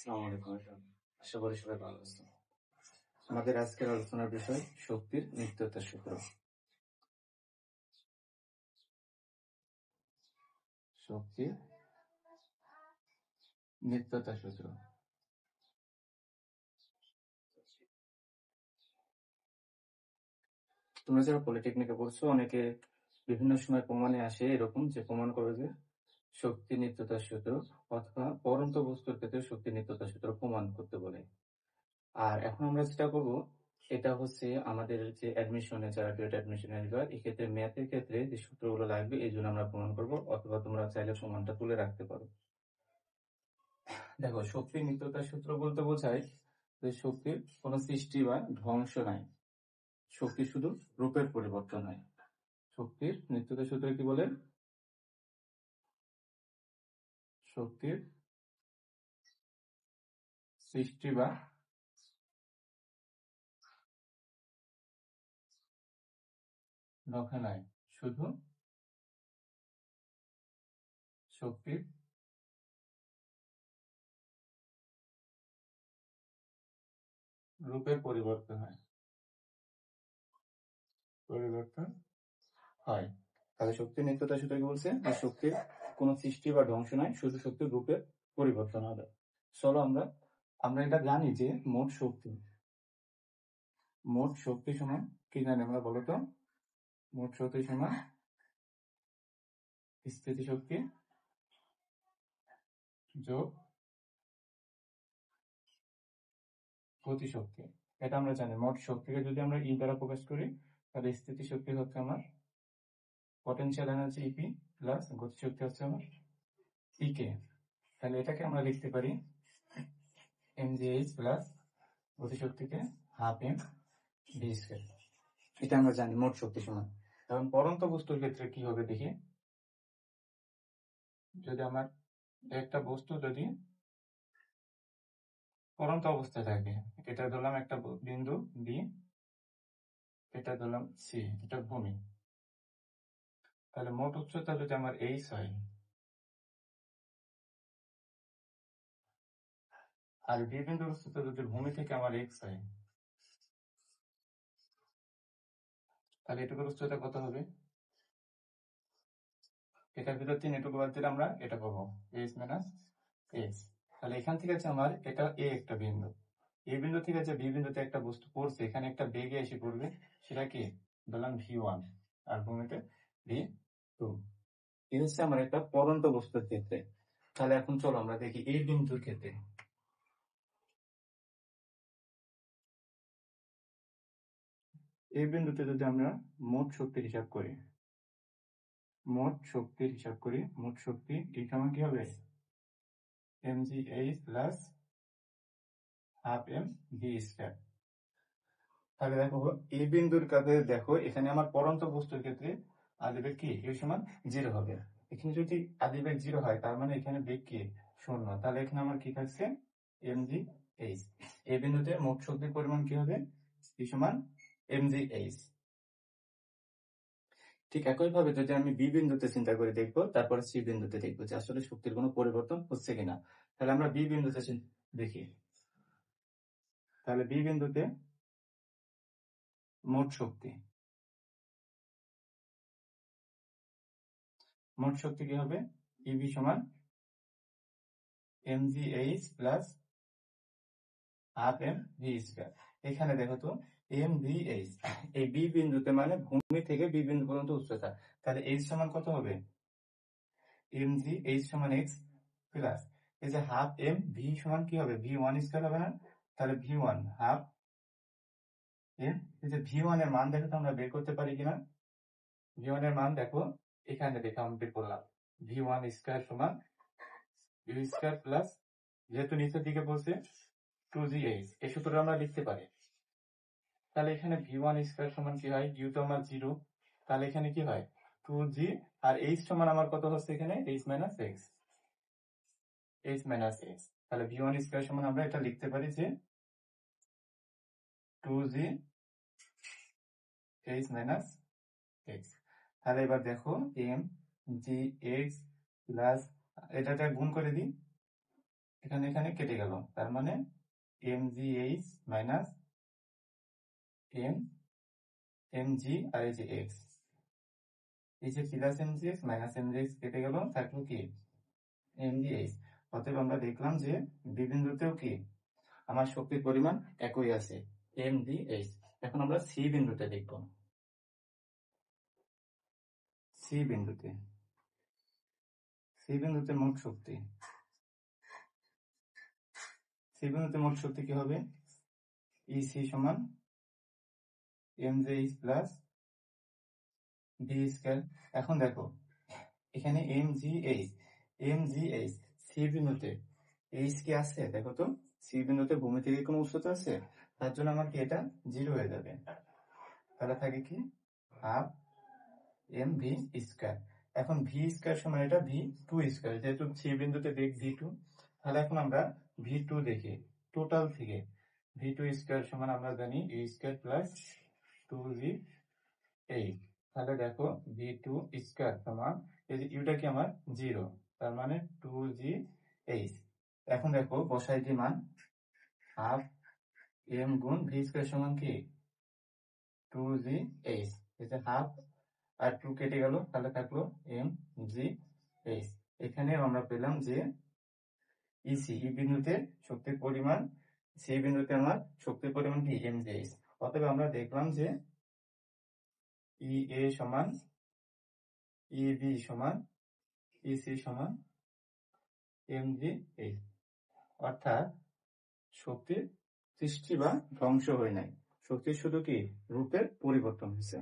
আসসালামু আলাইকুম। আশা করি সবাই ভালো আছেন। আমাদের আজকের আলোচনার বিষয় শক্তির নিত্যতার সূত্র। শক্তির নিত্যতার সূত্র। তোমরা যারা পলিটেকনিকে পড়ছো অনেকে বিভিন্ন সময় প্রমাণে আসে এরকম যে প্রমাণ করে যে শক্তির নিত্যতার সূত্র অথবা পরন্ত বস্তুর ক্ষেত্রে শক্তির নিত্যতার সূত্র প্রমাণ করতে বলে। আর এখন আমরা যেটা করব এটা হচ্ছে আমাদের যে অ্যাডমিশনে যারা ডেট অ্যাডমিশনে আসবে এক্ষেত্রে ম্যাথের ক্ষেত্রে যে সূত্রগুলো লাগবে এই জন্য আমরা প্রমাণ করব, অথবা তোমরা চাইলে প্রমাণটা তুলে রাখতে পারো। দেখো, শক্তির নিত্যতার সূত্র বলতে বোঝায় যে শক্তির কোনো সৃষ্টি বা ধ্বংস নাই, শক্তি শুধু রূপের পরিবর্তন হয়। শক্তির নিত্যতার সূত্র কি বলে? শক্তির সৃষ্টি বা ধ্বংস নাই, শুধু শক্তির রূপের পরিবর্তন হয়। তাহলে শক্তির নিত্যতার সূত্র কি বলছে? যে শক্তির কোনো সৃষ্টি বা ধ্বংস নাই, শুধু শক্তির রূপের পরিবর্তন হবে। চলো আমরা এটা জানি যে মোট শক্তি সমান কি জানি আমরা, বলো তো? মোট শক্তি সমান স্থিতিশক্তি যোগ গতিশক্তি। এটা আমরা জানি। মোট শক্তিকে যদি আমরা ই দ্বারা প্রকাশ করি তাহলে স্থিতিশক্তি হচ্ছে আমার পটেনশিয়াল এনার্জি ইপি প্লাস গতিশক্তি হচ্ছে আমার ইকে। তাহলে এটাকে আমরা লিখতে পারি mgh প্লাস গতিশক্তিকে হাফ এম ভি স্কয়ার। এটা আমরা জানি মোট শক্তি সমান। এখন পরন্ত বস্তুর ক্ষেত্রে কি হবে দেখি। যদি আমার একটা বস্তু যদি পরন্ত অবস্থায় থাকে, এটা ধরলাম একটা বিন্দু বি, এটা ধরলাম সি, এটা ভূমি, তাহলে মোট উচ্চতা যদি আমার এইচ হয় আর বি বিন্দুর উচ্চতা যদি ভূমি থেকে আমার এক্স হয়, তাহলে এটুকুর উচ্চতা কত হবে? এটার ভিতর 3 এটুকু বাদ দিলে আমরা এটা পাবো এইচ মাইনাস এক্স। তাহলে এখান থেকে আছে আমার এটা এ একটা বিন্দু, এই বিন্দু থেকে যে বি বিন্দুতে একটা বস্তু পড়ছে, এখানে একটা বেগে এসে পড়বে, সেটা কি বললাম v1 আর ভূমিতে v2। এই হচ্ছে আমার একটা পরন্ত বস্তুর ক্ষেত্রে। তাহলে এখন চলো আমরা দেখি এই বিন্দুর ক্ষেত্রে। এই বিন্দুতে যদি আমরা মোট শক্তির হিসাব করি, মোট শক্তি এই সমান কি হবে? mgh plus half M V square. তাহলে দেখো এই বিন্দুর কাছে দেখো, এখানে আমার পরন্ত বস্তুর ক্ষেত্রে আদিবেগ কি এই সমান 0 হবে। এখানে যদি আদিবেগ 0 হয় তার মানে এখানে বেগ কি 0। তাহলে এখানে আমার কি থাকছে? mgh। এই বিন্দুতে মোট শক্তির পরিমাণ কি হবে? এই সমান mgh। ঠিক একইভাবে যদি আমি বি বিন্দুতে চিন্তা করে দেখবো, তারপরে সি বিন্দুতে দেখবো যে আসলে শক্তির কোনো পরিবর্তন হচ্ছে কিনা। তাহলে আমরা বি বিন্দুতে দেখি। তাহলে বি বিন্দুতে মোট শক্তি কি হবে? ইবি সমান mgh plus half M V square. এখানে দেখো তো mgh, এই বি বিন্দুতে মানে ভূমি থেকে বি বিন্দু পর্যন্ত উচ্চতা, তাহলে h সমান কত হবে? mgh সমান x প্লাস এই যে হাফ এম ভি সমান কি হবে? v1 স্কয়ার হবে না? তাহলে v1 হাফ এম, এই যে v1 এর মান দেখো তো আমরা বের করতে পারি কিনা। v1 এর মান দেখো, এখানে দেখো আমি বের করলাম v1 স্কয়ার সমান u স্কয়ার প্লাস, যেহেতু নিচের দিকে বলছে 2gh, এই সূত্রটা আমরা লিখতে পারি। তাহলে এখানে v1 স্কয়ার সমান কি হয়? u তো আমার 0, তাহলে এখানে কি হয় 2g, আর h সমান আমার কত হচ্ছে এখানে? h minus x। তাহলে v1 স্কয়ার সমান আমরা এটা লিখতে পারি যে 2g h মাইনাস x। তাহলে এবার দেখো m g x প্লাস, এটা গুণ করে দিই, এখানে এখানে কেটে গেল, তার মানে mgh মাইনাস mg আর এই যে x, এই যে প্লাস mgh মাইনাস mgh কেটে গেল, থাকলো কি mgh। অতএব আমরা দেখলাম যে বি বিন্দুতেও কি আমার শক্তির পরিমাণ একই আছে, mgh। এখন আমরা সি বিন্দুতে দেখব। সি বিন্দুতে মোট শক্তি, সি বিন্দুতে মোট শক্তি কি হবে, ইসি সমান mgh প্লাস বি স্কয়ার। এখন দেখো এখানে mgh সি বিন্দুতে এইচ কি আছে, দেখো তো সি বিন্দুতে ভূমি থেকে কোনো উচ্চতা আছে, তার জন্য আমার কি এটা 0 হয়ে যাবে, তাহলে থাকে কি হাফ এম ভি স্কয়ার। এখন ভি স্কয়ার সমান এটা ভি2 স্কয়ার, যেহেতু সি বিন্দুতে বেগ ভি2, তাহলে এখন আমরা ভি2 দেখি টোটাল থেকে। ভি2 স্কয়ার সমান আমরা জানি এ স্কয়ার প্লাস 2v8। তাহলে দেখো ভি2 স্কয়ার সমান এই যে ইউটা কি আমার 0, তার মানে 2g8। এখন দেখো বসাই দি মান, হাফ এম গুণ ভি স্কয়ার সমান কি 2g8, এই যে হাফ আর 2 কেটে গেল, তাহলে থাকলো mgh। এখানে আমরা পেলাম যে ইসি ই বিন্দুতে শক্তির পরিমাণ, সি বিন্দুতে আমার শক্তির পরিমাণ কি mgh। অতএব আমরা দেখলাম যে ই এ সমান ই বি সমান ইসি সমান mgh, অর্থাৎ শক্তির সৃষ্টি বা ধ্বংস হয় নাই, শক্তির শুধু কি রূপের পরিবর্তন হয়েছে।